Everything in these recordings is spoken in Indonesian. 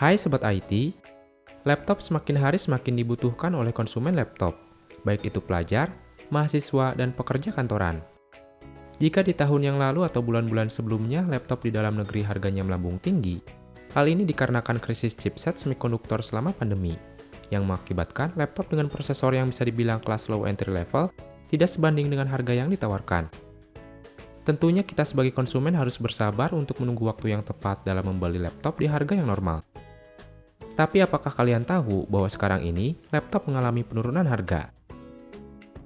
Hai Sobat IT, laptop semakin hari semakin dibutuhkan oleh konsumen laptop, baik itu pelajar, mahasiswa, dan pekerja kantoran. Jika di tahun yang lalu atau bulan-bulan sebelumnya laptop di dalam negeri harganya melambung tinggi, hal ini dikarenakan krisis chipset semikonduktor selama pandemi, yang mengakibatkan laptop dengan prosesor yang bisa dibilang kelas low entry level tidak sebanding dengan harga yang ditawarkan. Tentunya kita sebagai konsumen harus bersabar untuk menunggu waktu yang tepat dalam membeli laptop di harga yang normal. Tapi apakah kalian tahu bahwa sekarang ini laptop mengalami penurunan harga?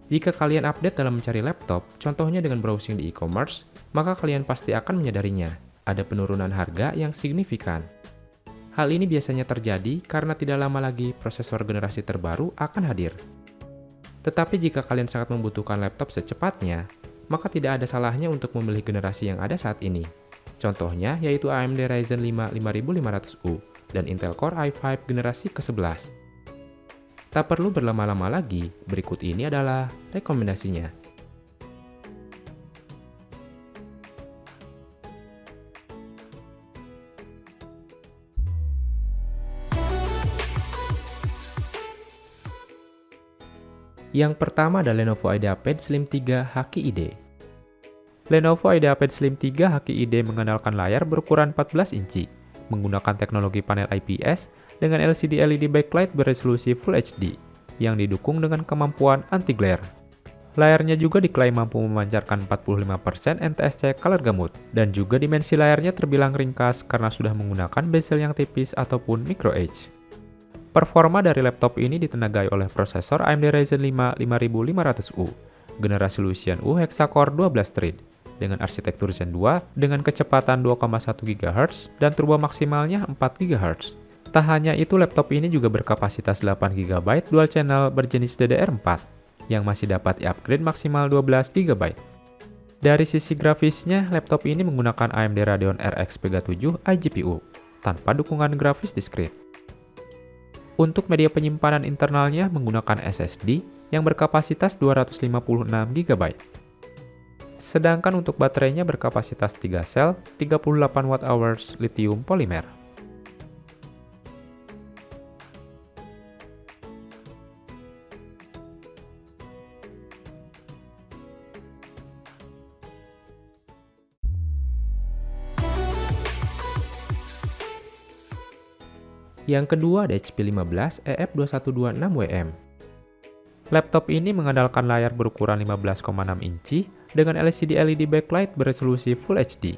Jika kalian update dalam mencari laptop, contohnya dengan browsing di e-commerce, maka kalian pasti akan menyadarinya, ada penurunan harga yang signifikan. Hal ini biasanya terjadi karena tidak lama lagi prosesor generasi terbaru akan hadir. Tetapi jika kalian sangat membutuhkan laptop secepatnya, maka tidak ada salahnya untuk memilih generasi yang ada saat ini. Contohnya yaitu AMD Ryzen 5 5500U dan Intel Core i5 generasi ke-11. Tak perlu berlama-lama lagi, berikut ini adalah rekomendasinya. Yang pertama adalah Lenovo IdeaPad Slim 3 Haki-ID. Lenovo IdeaPad Slim 3 Haki-ID mengandalkan layar berukuran 14 inci, menggunakan teknologi panel IPS dengan LCD LED backlight beresolusi Full HD yang didukung dengan kemampuan anti-glare. Layarnya juga diklaim mampu memancarkan 45% NTSC color gamut, dan juga dimensi layarnya terbilang ringkas karena sudah menggunakan bezel yang tipis ataupun micro edge. Performa dari laptop ini ditenagai oleh prosesor AMD Ryzen 5 5500U, generasi Lucian U Hexa-core 12 thread, dengan arsitektur Zen 2 dengan kecepatan 2,1 GHz dan turbo maksimalnya 4 GHz. Tak hanya itu, laptop ini juga berkapasitas 8 GB dual channel berjenis DDR4 yang masih dapat di-upgrade maksimal 12 GB. Dari sisi grafisnya, laptop ini menggunakan AMD Radeon RX Vega 7 iGPU tanpa dukungan grafis diskrit. Untuk media penyimpanan internalnya menggunakan SSD yang berkapasitas 256 GB. Sedangkan untuk baterainya berkapasitas 3 sel 38 Wh lithium polimer. Yang kedua ada HP 15 EF2126WM. Laptop ini mengandalkan layar berukuran 15,6 inci dengan LCD LED backlight beresolusi Full HD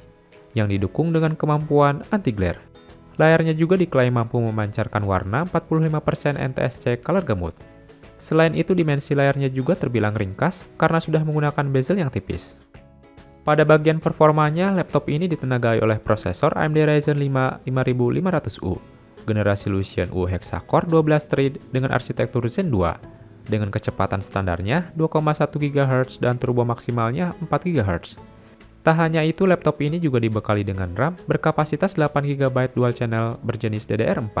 yang didukung dengan kemampuan anti-glare. Layarnya juga diklaim mampu memancarkan warna 45% NTSC color gamut. Selain itu, dimensi layarnya juga terbilang ringkas karena sudah menggunakan bezel yang tipis. Pada bagian performanya, laptop ini ditenagai oleh prosesor AMD Ryzen 5 5500U, generasi Lucian U Hexa-core 12 thread dengan arsitektur Zen 2, dengan kecepatan standarnya 2,1 GHz dan turbo maksimalnya 4 GHz. Tak hanya itu, laptop ini juga dibekali dengan RAM berkapasitas 8 GB dual channel berjenis DDR4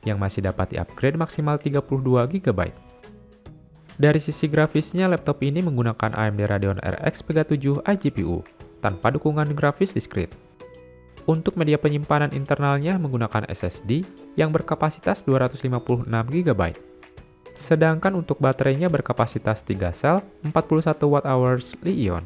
yang masih dapat di-upgrade maksimal 32 GB. Dari sisi grafisnya, laptop ini menggunakan AMD Radeon RX Vega 7 iGPU tanpa dukungan grafis diskrit. Untuk media penyimpanan internalnya menggunakan SSD yang berkapasitas 256 GB. Sedangkan untuk baterainya berkapasitas 3 sel 41 Wh Li-ion.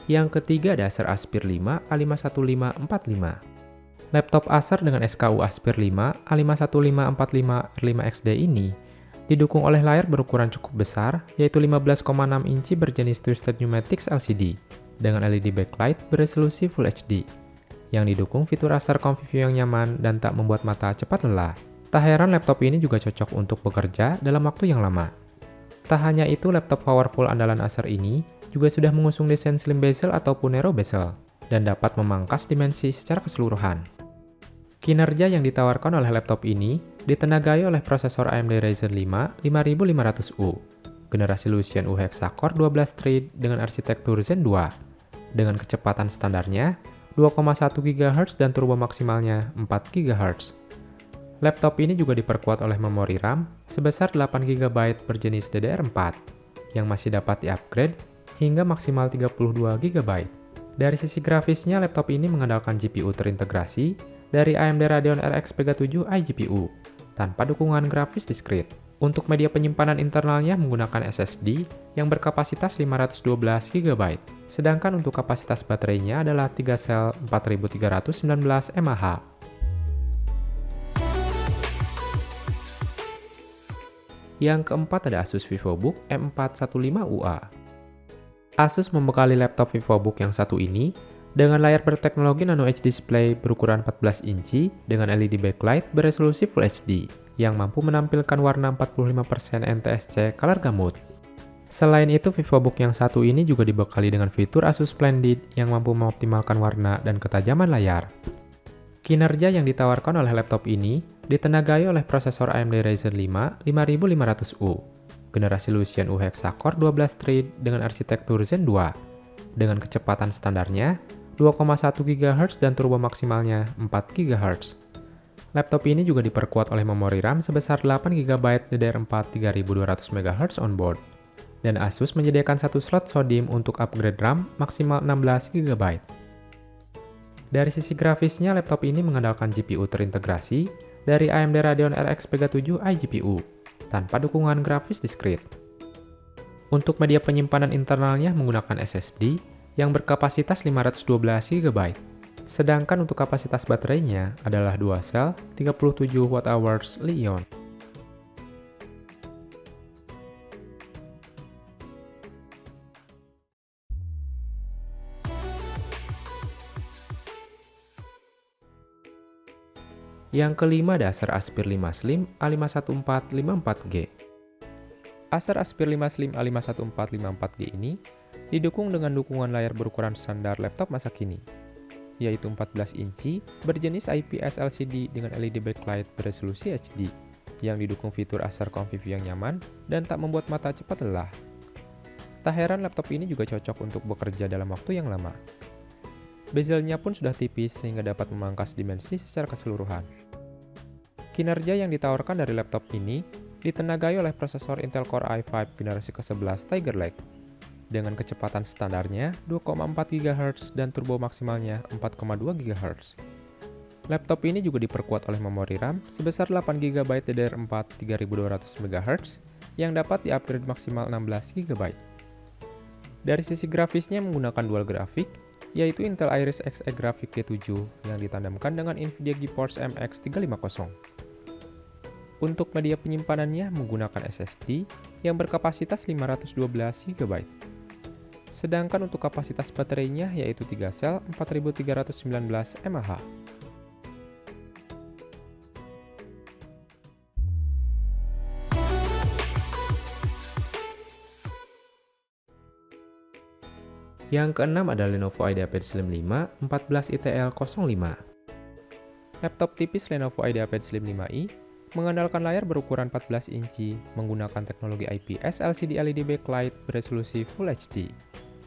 Yang ketiga ada Acer Aspire 5 A51545. Laptop Acer dengan SKU Aspire 5 A51545R5XD ini didukung oleh layar berukuran cukup besar, yaitu 15,6 inci berjenis Twisted Pneumatics LCD dengan LED backlight beresolusi Full HD, yang didukung fitur Acer Comfy View yang nyaman dan tak membuat mata cepat lelah. Tak heran laptop ini juga cocok untuk bekerja dalam waktu yang lama. Tak hanya itu, laptop powerful andalan Acer ini juga sudah mengusung desain slim bezel ataupun narrow bezel dan dapat memangkas dimensi secara keseluruhan. Kinerja yang ditawarkan oleh laptop ini ditenagai oleh prosesor AMD Ryzen 5 5500U, generasi Lucian U Hexa-core 12 thread dengan arsitektur Zen 2, dengan kecepatan standarnya 2,1 GHz dan turbo maksimalnya 4 GHz. Laptop ini juga diperkuat oleh memori RAM sebesar 8 GB berjenis DDR4 yang masih dapat di-upgrade hingga maksimal 32 GB. Dari sisi grafisnya, laptop ini mengandalkan GPU terintegrasi dari AMD Radeon RX Vega 7 iGPU tanpa dukungan grafis diskrit. Untuk media penyimpanan internalnya menggunakan SSD yang berkapasitas 512 GB, sedangkan untuk kapasitas baterainya adalah 3 sel 4319 mAh. Yang keempat ada Asus VivoBook M415UA. Asus membekali laptop VivoBook yang satu ini dengan layar berteknologi Nano Edge Display berukuran 14 inci dengan LED backlight beresolusi Full HD yang mampu menampilkan warna 45% NTSC Color Gamut. Selain itu, VivoBook yang satu ini juga dibekali dengan fitur Asus Splendid yang mampu mengoptimalkan warna dan ketajaman layar. Kinerja yang ditawarkan oleh laptop ini ditenagai oleh prosesor AMD Ryzen 5 5500U, generasi Lucian-U Hexacore 12 thread dengan arsitektur Zen 2, dengan kecepatan standarnya 2,1 GHz dan turbo maksimalnya 4 GHz. Laptop ini juga diperkuat oleh memori RAM sebesar 8 GB DDR4 3200 MHz onboard, dan Asus menyediakan satu slot SODIMM untuk upgrade RAM maksimal 16 GB. Dari sisi grafisnya, laptop ini mengandalkan GPU terintegrasi dari AMD Radeon RX Vega 7 iGPU, tanpa dukungan grafis diskrit. Untuk media penyimpanan internalnya menggunakan SSD yang berkapasitas 512 GB, sedangkan untuk kapasitas baterainya adalah 2 sel 37 Wh Li-ion. Yang kelima ada Acer Aspir 5 Slim A51454G. Acer Aspir 5 Slim A51454G ini didukung dengan dukungan layar berukuran standar laptop masa kini, yaitu 14 inci berjenis IPS LCD dengan LED backlight beresolusi HD, yang didukung fitur Acer Convive yang nyaman dan tak membuat mata cepat lelah. Tak heran laptop ini juga cocok untuk bekerja dalam waktu yang lama. Bezelnya pun sudah tipis sehingga dapat memangkas dimensi secara keseluruhan. Kinerja yang ditawarkan dari laptop ini ditenagai oleh prosesor Intel Core i5 generasi ke-11 Tiger Lake dengan kecepatan standarnya 2,4 GHz dan turbo maksimalnya 4,2 GHz. Laptop ini juga diperkuat oleh memori RAM sebesar 8 GB DDR4 3200 MHz yang dapat di-upgrade maksimal 16 GB. Dari sisi grafisnya menggunakan dual grafik, yaitu Intel Iris Xe Graphics G7 yang ditandemkan dengan Nvidia GeForce MX 350. Untuk media penyimpanannya menggunakan SSD yang berkapasitas 512 GB. Sedangkan untuk kapasitas baterainya yaitu 3 sel 4319 mAh. Yang keenam adalah Lenovo IdeaPad Slim 5 14ITL05. Laptop tipis Lenovo IdeaPad Slim 5i mengandalkan layar berukuran 14 inci menggunakan teknologi IPS LCD LED backlight beresolusi Full HD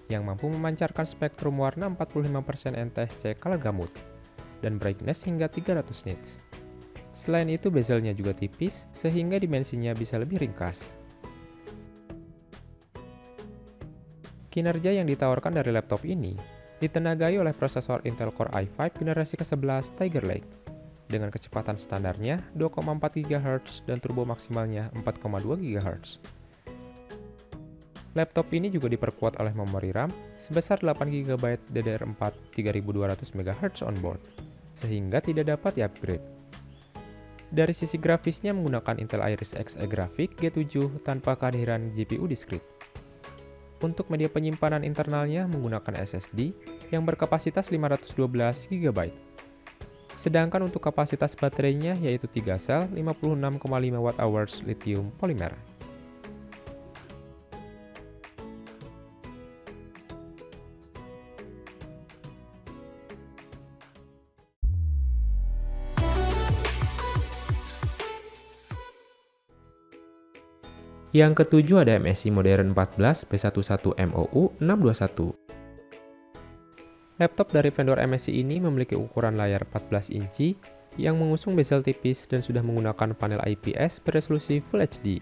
yang mampu memancarkan spektrum warna 45% NTSC Color Gamut dan brightness hingga 300 nits. Selain itu, bezelnya juga tipis sehingga dimensinya bisa lebih ringkas. Kinerja yang ditawarkan dari laptop ini ditenagai oleh prosesor Intel Core i5 generasi ke-11 Tiger Lake dengan kecepatan standarnya 2,4 GHz dan turbo maksimalnya 4,2 GHz. Laptop ini juga diperkuat oleh memori RAM sebesar 8 GB DDR4 3200 MHz onboard, sehingga tidak dapat di-upgrade. Dari sisi grafisnya menggunakan Intel Iris Xe Graphics G7 tanpa kehadiran GPU diskrit. Untuk media penyimpanan internalnya menggunakan SSD yang berkapasitas 512 GB. Sedangkan untuk kapasitas baterainya yaitu 3 sel 56,5 Wh lithium polymer. Yang ketujuh ada MSI Modern 14 B11 MOU 621. Laptop dari vendor MSI ini memiliki ukuran layar 14 inci yang mengusung bezel tipis dan sudah menggunakan panel IPS beresolusi Full HD.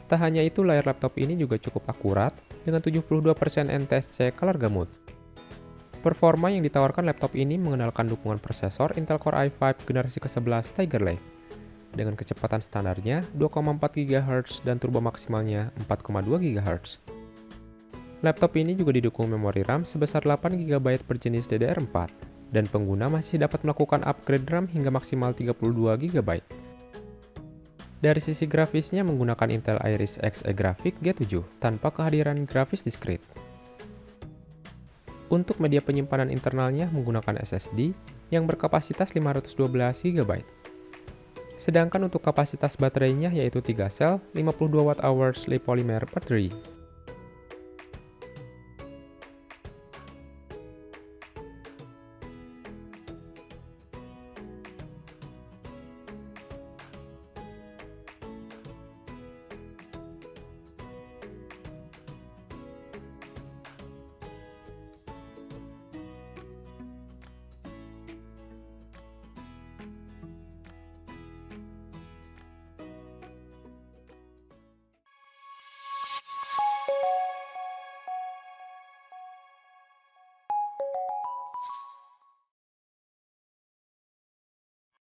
Tak hanya itu, layar laptop ini juga cukup akurat dengan 72% NTSC Color Gamut. Performa yang ditawarkan laptop ini mengenalkan dukungan prosesor Intel Core i5 generasi ke-11 Tiger Lake dengan kecepatan standarnya 2,4 GHz dan turbo maksimalnya 4,2 GHz. Laptop ini juga didukung memori RAM sebesar 8 GB berjenis DDR4 dan pengguna masih dapat melakukan upgrade RAM hingga maksimal 32 GB. Dari sisi grafisnya menggunakan Intel Iris Xe Graphics G7 tanpa kehadiran grafis diskrit. Untuk media penyimpanan internalnya menggunakan SSD yang berkapasitas 512 GB. Sedangkan untuk kapasitas baterainya yaitu 3 sel 52 Wh LiPolymer battery.